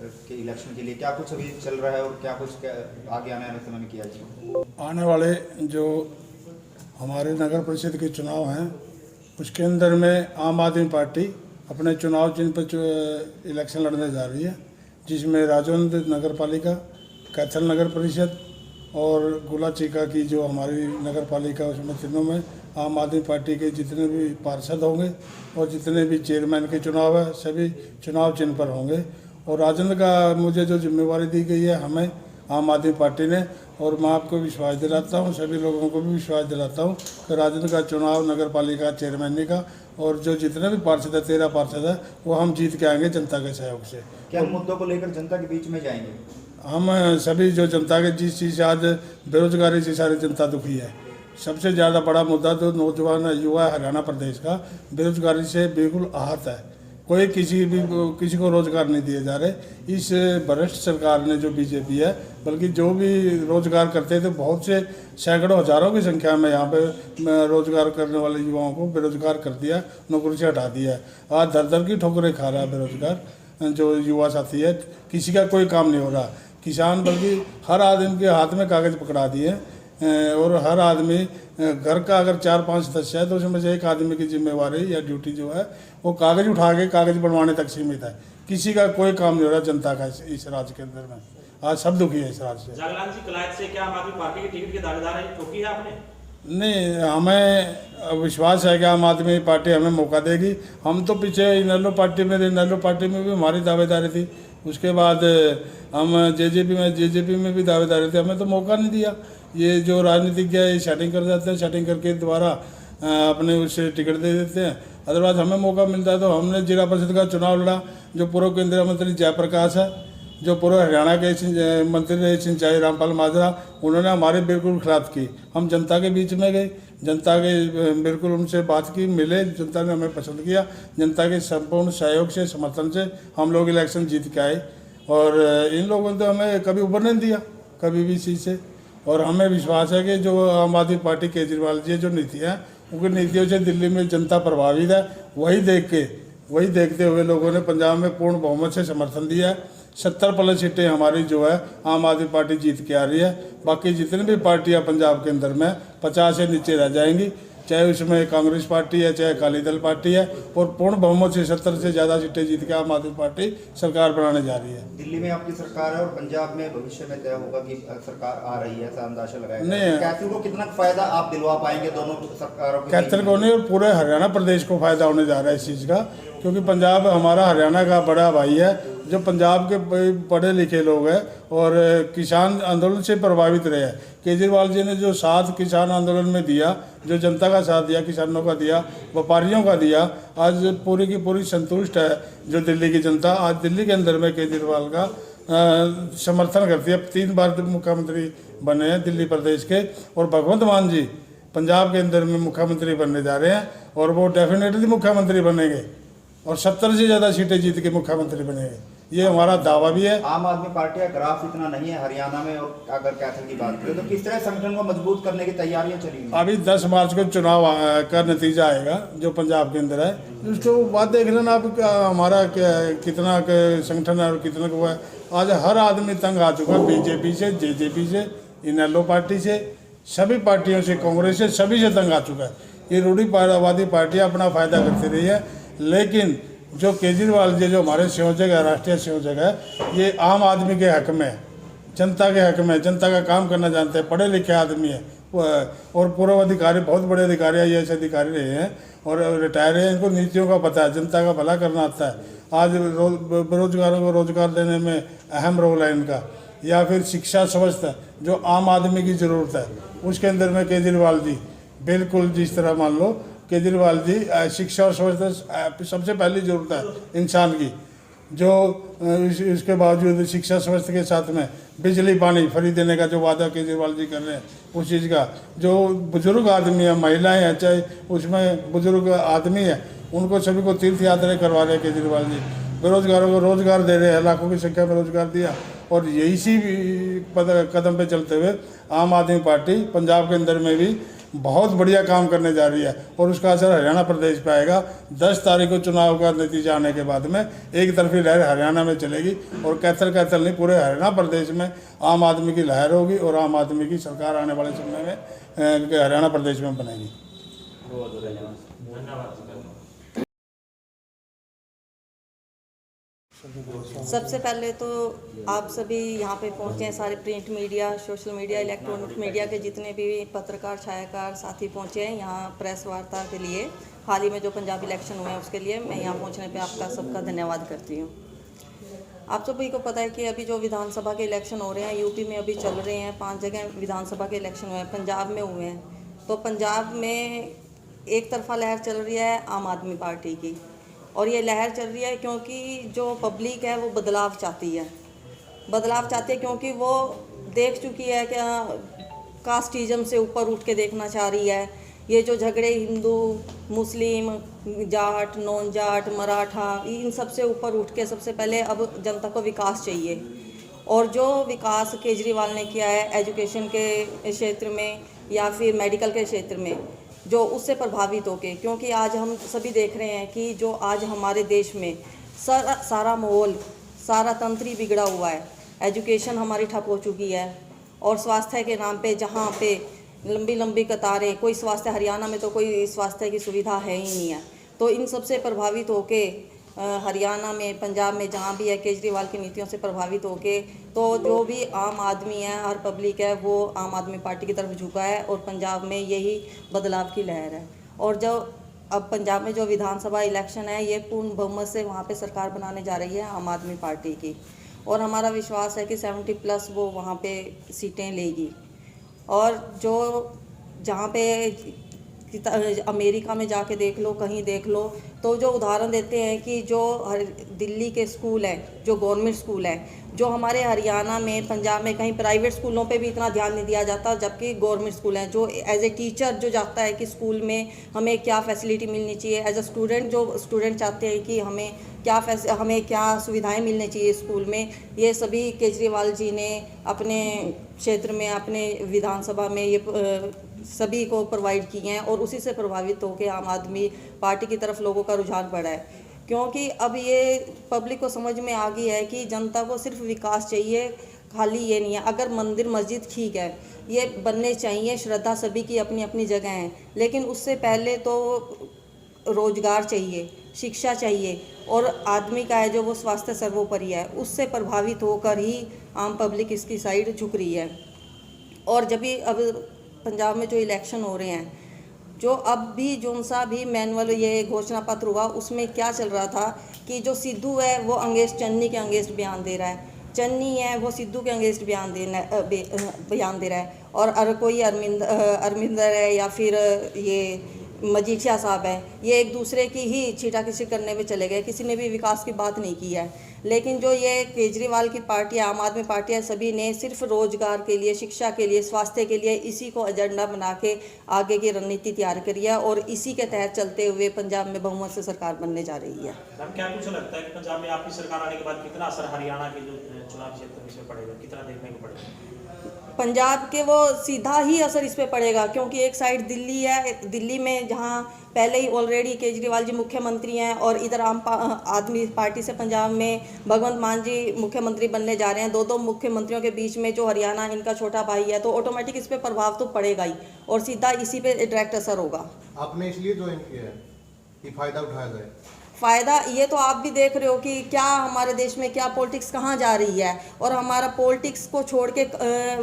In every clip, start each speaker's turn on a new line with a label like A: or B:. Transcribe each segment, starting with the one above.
A: के इलेक्शन के लिए क्या कुछ अभी चल रहा है और क्या कुछ आगे आने वाले समय में किया जाए?
B: आने वाले जो हमारे नगर परिषद के चुनाव हैं उसके अंदर में आम आदमी पार्टी अपने चुनाव चिन्ह पर इलेक्शन लड़ने जा रही है, जिसमें राजौंद नगर पालिका, कैथल नगर परिषद और गोला चीका की जो हमारी नगर पालिका, उसमें तीनों में आम आदमी पार्टी के जितने भी पार्षद होंगे और जितने भी चेयरमैन के चुनाव है सभी चुनाव चिन्ह पर होंगे। और राजौंद का मुझे जो जिम्मेवारी दी गई है हमें आम आदमी पार्टी ने, और मैं आपको विश्वास दिलाता हूँ, सभी लोगों को भी विश्वास दिलाता हूँ कि राजौंद का चुनाव नगर पालिका चेयरमैन का और जो जितने भी पार्षद है 13 पार्षद है वो हम जीत के आएंगे जनता के सहयोग से।
A: क्या मुद्दों को लेकर जनता के बीच में जाएंगे?
B: हम सभी जो जनता के जिस चीज़ से आज बेरोजगारी से सारी जनता दुखी है, सबसे ज़्यादा बड़ा मुद्दा तो नौजवान युवा हरियाणा प्रदेश का बेरोजगारी से बिल्कुल आहत है। कोई किसी को रोज़गार नहीं दिए जा रहे। इस भ्रष्ट सरकार ने जो बीजेपी है, बल्कि जो भी रोज़गार करते थे बहुत से सैकड़ों हज़ारों की संख्या में यहाँ पे रोज़गार करने वाले युवाओं को बेरोजगार कर दिया, नौकरी से हटा दिया है। आज दर दर की ठोकरें खा रहा है बेरोजगार जो युवा साथी है, किसी का कोई काम नहीं हो रहा। किसान बल्कि हर आदमी के हाथ में कागज़ पकड़ा दिए और हर आदमी घर का अगर 4-5 सदस्य है तो उसमें से एक आदमी की जिम्मेवारी या ड्यूटी जो है वो कागज़ उठा के कागज़ बनवाने तक सीमित है। किसी का कोई काम नहीं हो रहा जनता का इस राज्य के अंदर में। आज सब दुखी है इस राज्य से।
C: जागलान जी, कलायत से क्या आम आदमी पार्टी की टिकट के दावेदार है, ठोकी है आपने?
B: नहीं, हमें विश्वास है कि आम आदमी पार्टी हमें मौका देगी। हम तो पीछे इनेलो पार्टी में भी हमारी दावेदारी थी, उसके बाद हम जेजेपी में भी दावेदारी थे, हमें तो मौका नहीं दिया। ये जो राजनीतिज्ञ है ये सेटिंग कर जाते हैं, सेटिंग करके दोबारा अपने उससे टिकट दे देते हैं। अदरवाइज हमें मौका मिलता है तो हमने जिला परिषद का चुनाव लड़ा। जो पूर्व केंद्रीय मंत्री जयप्रकाश है, जो पूर्व हरियाणा के मंत्री रहे सिंचाई रामपाल माजरा, उन्होंने हमारे बिल्कुल खिलाफ की। हम जनता के बीच में गए, जनता के बिल्कुल उनसे बात की, मिले, जनता ने हमें पसंद किया। जनता के संपूर्ण सहयोग से, समर्थन से हम लोग इलेक्शन जीत के आए और इन लोगों ने तो हमें कभी उभरने नहीं दिया, कभी भी चीज़ से। और हमें विश्वास है कि जो आम आदमी पार्टी केजरीवाल जी जो नीतियाँ उनकी नीतियों से दिल्ली में जनता प्रभावित है, वही देखते हुए लोगों ने पंजाब में पूर्ण बहुमत से समर्थन दिया है। 70+ सीटें हमारी जो है आम आदमी पार्टी जीत के आ रही है। बाकी जितनी भी पार्टियां पंजाब के अंदर में 50 से नीचे रह जाएंगी, चाहे उसमें कांग्रेस पार्टी है चाहे अकाली दल पार्टी है, और पूर्ण बहुमत से 70 से ज़्यादा सीटें जीत के आम आदमी पार्टी सरकार बनाने जा रही है।
A: दिल्ली में आपकी सरकार है और पंजाब में भविष्य में तय होगा कि सरकार आ रही है, ऐसा अंदाजा लगाया
B: नहीं,
A: कैथल को कितना फायदा आप दिलवा पाएंगे दोनों सरकारों के?
B: कैथल को नहीं और पूरे हरियाणा प्रदेश को फायदा होने जा रहा है इस चीज़ का, क्योंकि पंजाब हमारा हरियाणा का बड़ा भाई है। जो पंजाब के पढ़े लिखे लोग हैं और किसान आंदोलन से प्रभावित रहे हैं, केजरीवाल जी ने जो साथ किसान आंदोलन में दिया, जो जनता का साथ दिया, किसानों का दिया, व्यापारियों का दिया, आज पूरी की पूरी संतुष्ट है जो दिल्ली की जनता। आज दिल्ली के अंदर में केजरीवाल का समर्थन करती है। 3 बार मुख्यमंत्री बने हैं दिल्ली प्रदेश के, और भगवंत मान जी पंजाब के अंदर में मुख्यमंत्री बनने जा रहे हैं और वो डेफिनेटली मुख्यमंत्री बनेंगे और 70 से ज़्यादा सीटें जीत के मुख्यमंत्री बनेंगे, ये हमारा दावा भी है।
A: आम आदमी पार्टी का ग्राफ इतना नहीं है हरियाणा में, और अगर कैथल की बात करें तो किस तरह संगठन को मजबूत करने की तैयारियां चली हुई?
B: अभी 10 मार्च को चुनाव का नतीजा आएगा जो पंजाब के अंदर है, उसको बात देख लेना आप हमारा कितना संगठन है और कितना को है। आज हर आदमी तंग आ चुका है, बीजेपी से, जेजेपी से, इनेलो पार्टी से, सभी पार्टियों से, कांग्रेस से, सभी से तंग आ चुका है। ये रूढ़िवादी पार्टियाँ अपना फायदा करती रही है, लेकिन जो केजरीवाल जी जो हमारे संयोजक है, राष्ट्रीय संयोजक है, ये आम आदमी के हक में, जनता के हक में, जनता का काम करना जानते हैं, पढ़े लिखे आदमी है और पूर्व अधिकारी, बहुत बड़े अधिकारी IAS अधिकारी रहे हैं और रिटायर हैं। इनको नीतियों का पता है, जनता का भला करना आता है। आज बेरोजगारों को रोजगार देने में अहम रोल है इनका, या फिर शिक्षा स्वास्थ्य जो आम आदमी की ज़रूरत है उसके अंदर में केजरीवाल जी बिल्कुल, जिस तरह मान लो केजरीवाल जी शिक्षा और स्वास्थ्य सबसे पहली ज़रूरत है इंसान की, जो इसके बावजूद शिक्षा स्वास्थ्य के साथ में बिजली पानी फ्री देने का जो वादा केजरीवाल जी कर रहे हैं, उस चीज़ का जो बुजुर्ग आदमी है, महिलाएं हैं, चाहे उसमें बुजुर्ग आदमी है, उनको सभी को तीर्थ यात्रा करवा रहे हैं केजरीवाल जी। बेरोजगारों को रोजगार दे रहे हैं, लाखों की संख्या में रोजगार दिया। और इसी कदम पे चलते हुए आम आदमी पार्टी पंजाब के अंदर में भी बहुत बढ़िया काम करने जा रही है और उसका असर हरियाणा प्रदेश पे आएगा। 10 तारीख को चुनाव का नतीजा आने के बाद में एक तरफी लहर हरियाणा में चलेगी और कैथल कैथल नहीं पूरे हरियाणा प्रदेश में आम आदमी की लहर होगी और आम आदमी की सरकार आने वाले समय में हरियाणा प्रदेश में बनेगी।
A: बहुत बहुत धन्यवाद।
C: धन्यवाद।
D: सबसे पहले तो आप सभी यहाँ पे पहुँचे हैं, सारे print media, social media, electronic media के जितने भी पत्रकार छायाकार साथी पहुँचे हैं यहाँ प्रेस वार्ता के लिए। हाल ही में जो पंजाब इलेक्शन हुए हैं उसके लिए मैं यहाँ पहुँचने पे आपका सबका धन्यवाद करती हूँ। आप सभी को पता है कि अभी जो विधानसभा के इलेक्शन हो रहे हैं यूपी में अभी चल रहे हैं, 5 जगह विधानसभा के इलेक्शन हुए हैं, पंजाब में हुए हैं। तो पंजाब में एक तरफा लहर चल रही है आम आदमी पार्टी की, और ये लहर चल रही है क्योंकि जो पब्लिक है वो बदलाव चाहती है। बदलाव चाहती है क्योंकि वो देख चुकी है कि कास्टिज्म से ऊपर उठ के देखना चाह रही है। ये जो झगड़े हिंदू मुस्लिम जाट नॉन जाट मराठा इन सब से ऊपर उठ के सबसे पहले अब जनता को विकास चाहिए। और जो विकास केजरीवाल ने किया है एजुकेशन के क्षेत्र में या फिर मेडिकल के क्षेत्र में, जो उससे प्रभावित होके, क्योंकि आज हम सभी देख रहे हैं कि जो आज हमारे देश में सारा माहौल सारा तंत्र ही बिगड़ा हुआ है। एजुकेशन हमारी ठप हो चुकी है और स्वास्थ्य के नाम पे जहाँ पे लंबी लंबी कतारें, कोई स्वास्थ्य, हरियाणा में तो कोई स्वास्थ्य की सुविधा है ही नहीं है। तो इन सब से प्रभावित होके हरियाणा में पंजाब में जहाँ भी है केजरीवाल की नीतियों से प्रभावित होके तो जो भी आम आदमी है हर पब्लिक है वो आम आदमी पार्टी की तरफ झुका है और पंजाब में यही बदलाव की लहर है। और जो अब पंजाब में जो विधानसभा इलेक्शन है ये पूर्ण बहुमत से वहाँ पे सरकार बनाने जा रही है आम आदमी पार्टी की, और हमारा विश्वास है कि 70+ वो वहाँ पे सीटें लेगी। और जो जहाँ पे अमेरिका में जाके देख लो, कहीं देख लो, तो जो उदाहरण देते हैं कि जो दिल्ली के स्कूल हैं, जो गवर्नमेंट स्कूल हैं, जो हमारे हरियाणा में पंजाब में कहीं प्राइवेट स्कूलों पे भी इतना ध्यान नहीं दिया जाता, जबकि गवर्नमेंट स्कूल हैं। जो एज ए टीचर जो जाता है कि स्कूल में हमें क्या फैसिलिटी मिलनी चाहिए, एज अ स्टूडेंट जो स्टूडेंट चाहते हैं कि हमें क्या सुविधाएं मिलनी चाहिए स्कूल में, ये सभी केजरीवाल जी ने अपने क्षेत्र में अपने विधानसभा में ये सभी को प्रोवाइड किए हैं। और उसी से प्रभावित होकर आम आदमी पार्टी की तरफ लोगों का रुझान बढ़ा है, क्योंकि अब ये पब्लिक को समझ में आ गई है कि जनता को सिर्फ विकास चाहिए, खाली ये नहीं है। अगर मंदिर मस्जिद ठीक है ये बनने चाहिए, श्रद्धा सभी की अपनी अपनी जगह है, लेकिन उससे पहले तो रोजगार चाहिए, शिक्षा चाहिए, और आदमी का है जो वो स्वास्थ्य सर्वोपरि है। उससे प्रभावित होकर ही आम पब्लिक इसकी साइड झुक रही है। और जब भी अब पंजाब में जो इलेक्शन हो रहे हैं, जो अब भी जोन सा भी मैनुअल ये घोषणा पत्र हुआ उसमें क्या चल रहा था कि जो सिद्धू है वो अंगेस्ट चन्नी के अंगेस्ट बयान दे रहा है, चन्नी है वो सिद्धू के अंगेस्ट बयान दे रहा है, और कोई अरविंदर है या फिर ये मजीठिया साहब है, ये एक दूसरे की ही छीटाकछी करने में चले गए, किसी ने भी विकास की बात नहीं की है। लेकिन जो ये केजरीवाल की पार्टी है, आम आदमी पार्टी है, सभी ने सिर्फ रोजगार के लिए, शिक्षा के लिए, स्वास्थ्य के लिए इसी को एजेंडा बना के आगे की रणनीति तैयार करी है, और इसी के तहत चलते हुए पंजाब में बहुमत से सरकार बनने जा रही है।
C: मैम क्या कुछ लगता है कि पंजाब में आपकी सरकार आने के बाद कितना असर हरियाणा के जो चुनाव क्षेत्र में इस पे पड़ेगा, कितना देखने को पड़ेगा?
D: पंजाब के वो सीधा ही असर इस पे पड़ेगा, क्योंकि एक साइड दिल्ली है, दिल्ली में जहाँ पहले ही ऑलरेडी केजरीवाल जी मुख्यमंत्री हैं, और इधर आम आदमी पार्टी से पंजाब में भगवंत मान जी मुख्यमंत्री बनने जा रहे हैं। दो मुख्यमंत्रियों के बीच में जो हरियाणा इनका छोटा भाई है, तो ऑटोमेटिक इस पे प्रभाव तो पड़ेगा ही, और सीधा इसी पे डायरेक्ट असर होगा।
E: आपने इसलिए ज्वाइन किया है कि फ़ायदा उठाया जाए?
D: फ़ायदा ये तो आप भी देख रहे हो कि क्या हमारे देश में क्या पॉलिटिक्स कहाँ जा रही है, और हमारा पॉलिटिक्स को छोड़ के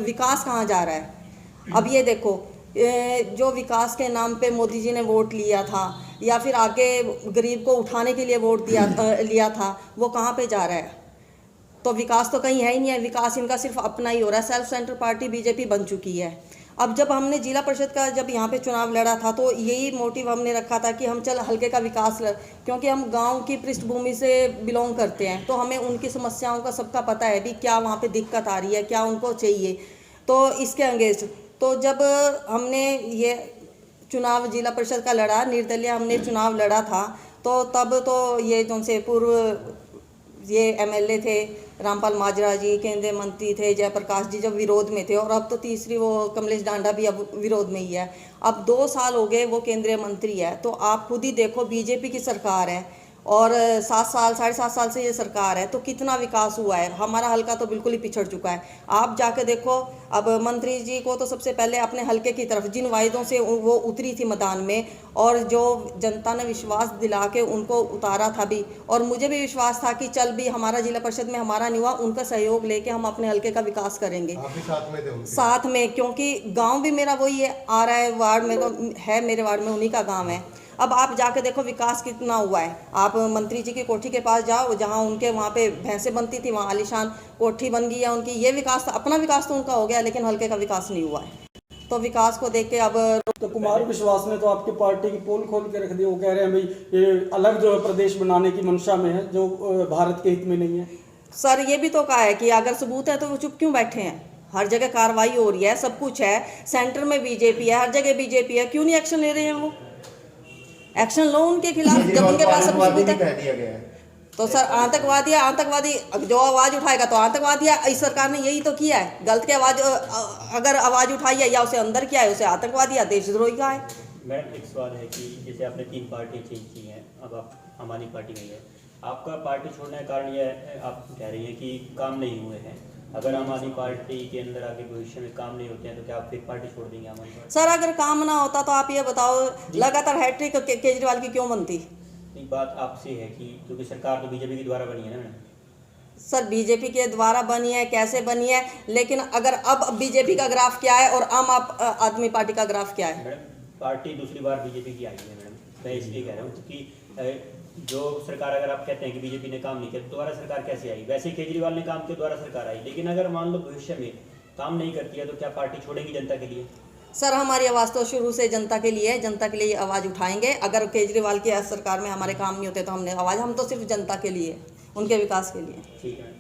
D: विकास कहाँ जा रहा है। अब ये देखो, जो विकास के नाम पे मोदी जी ने वोट लिया था या फिर आगे गरीब को उठाने के लिए वोट लिया था, वो कहाँ पे जा रहा है? तो विकास तो कहीं है ही नहीं है। विकास इनका सिर्फ अपना ही हो रहा है। सेल्फ सेंटर पार्टी बीजेपी बन चुकी है। अब जब हमने जिला परिषद का जब यहाँ पे चुनाव लड़ा था, तो यही मोटिव हमने रखा था कि हम चल हल्के का विकास क्योंकि हम गांव की पृष्ठभूमि से बिलोंग करते हैं, तो हमें उनकी समस्याओं का सबका पता है भी क्या वहाँ पे दिक्कत आ रही है, क्या उनको चाहिए। तो इसके अंगेंस्ट तो जब हमने ये चुनाव जिला परिषद का लड़ा, निर्दलीय हमने चुनाव लड़ा था, तो तब तो ये जो से पूर्व ये एमएलए थे रामपाल माजरा जी, केंद्रीय मंत्री थे जयप्रकाश जी, जब विरोध में थे, और अब तो तीसरी वो कमलेश डांडा भी अब विरोध में ही है। अब 2 साल हो गए वो केंद्रीय मंत्री है, तो आप खुद ही देखो बीजेपी की सरकार है और 7 साल 7.5 साल से ये सरकार है, तो कितना विकास हुआ है। हमारा हल्का तो बिल्कुल ही पिछड़ चुका है। आप जाके देखो, अब मंत्री जी को तो सबसे पहले अपने हल्के की तरफ जिन वायदों से वो उतरी थी मैदान में, और जो जनता ने विश्वास दिला के उनको उतारा था भी, और मुझे भी विश्वास था कि चल भी हमारा जिला परिषद में हमारा नहीं हुआ, उनका सहयोग लेके हम अपने हल्के का विकास करेंगे।
E: आप भी साथ में थे उनके?
D: साथ में, क्योंकि गांव भी मेरा वही है, आ रहा है वार्ड में, तो है मेरे वार्ड में, उन्हीं का गांव है। अब आप जाके देखो विकास कितना हुआ है। आप मंत्री जी की कोठी के पास जाओ, जहां उनके वहां पे भैंसें बनती थी, वहां आलीशान कोठी बन गई है उनकी। ये विकास, अपना विकास तो उनका हो गया, लेकिन हल्के का विकास नहीं हुआ है। तो विकास को देख के अब
F: तो कुमार विश्वास ने तो आपकी पार्टी की पोल खोल के रख दी। वो कह रहे हैं भाई ये अलग जो प्रदेश बनाने की मंशा में है, जो भारत के हित में नहीं है।
D: सर ये भी तो कहा है कि अगर सबूत है तो वो चुप क्यों बैठे हैं। हर जगह कार्रवाई हो रही है, सब कुछ है, सेंटर में बीजेपी है, हर जगह बीजेपी है, क्यों नहीं एक्शन ले रहे हैं वो? एक्शन लो उनके खिलाफ, जब उनके पास सब सबूत है।
A: कह दिया गया है।
D: तो सर आतंकवादी जो आवाज उठाएगा तो आतंकवादी है। इस सरकार ने यही तो किया है, गलत की आवाज अगर आवाज उठाई है या उसे अंदर किया है, उसे आतंकवादी या देशद्रोही का है।
G: मैडम एक सवाल है कि जैसे आपने 3 पार्टी चेंज की हैं, अब आप आम आदमी पार्टी में है, आपका पार्टी छोड़ने का कारण यह है, आप कह रही हैं कि काम नहीं हुए हैं। अगर आम आदमी पार्टी के अंदर आगे भविष्य में काम नहीं होते हैं तो क्या आप फिर पार्टी छोड़ देंगे आम आदमी पार्टी?
D: सर अगर काम ना होता तो आप ये बताओ, लगातार हैट्रिक केजरीवाल की क्यों बनती?
G: एक बात आपसे है कि क्योंकि सरकार तो बीजेपी के द्वारा बनी है ना मैडम।
D: सर बीजेपी के द्वारा बनी है, कैसे बनी है, लेकिन अगर अब बीजेपी का ग्राफ क्या है और आम आदमी पार्टी का ग्राफ क्या है?
G: मैडम पार्टी दूसरी बार बीजेपी की आई है मैडम, मैं इसलिए कह रहा हूँ कि जो सरकार, अगर आप कहते हैं कि बीजेपी ने काम नहीं किया तो दोबारा सरकार कैसे आई? वैसे केजरीवाल ने काम किया, दोबारा सरकार आई, लेकिन अगर मान लो भविष्य में काम नहीं करती है तो क्या पार्टी छोड़ेगी जनता के लिए?
D: सर हमारी आवाज़ तो शुरू से जनता के लिए है, जनता के लिए आवाज़ उठाएंगे। अगर केजरीवाल की सरकार में हमारे काम नहीं होते तो हमने आवाज़, हम तो सिर्फ जनता के लिए, उनके विकास के लिए।
G: ठीक है।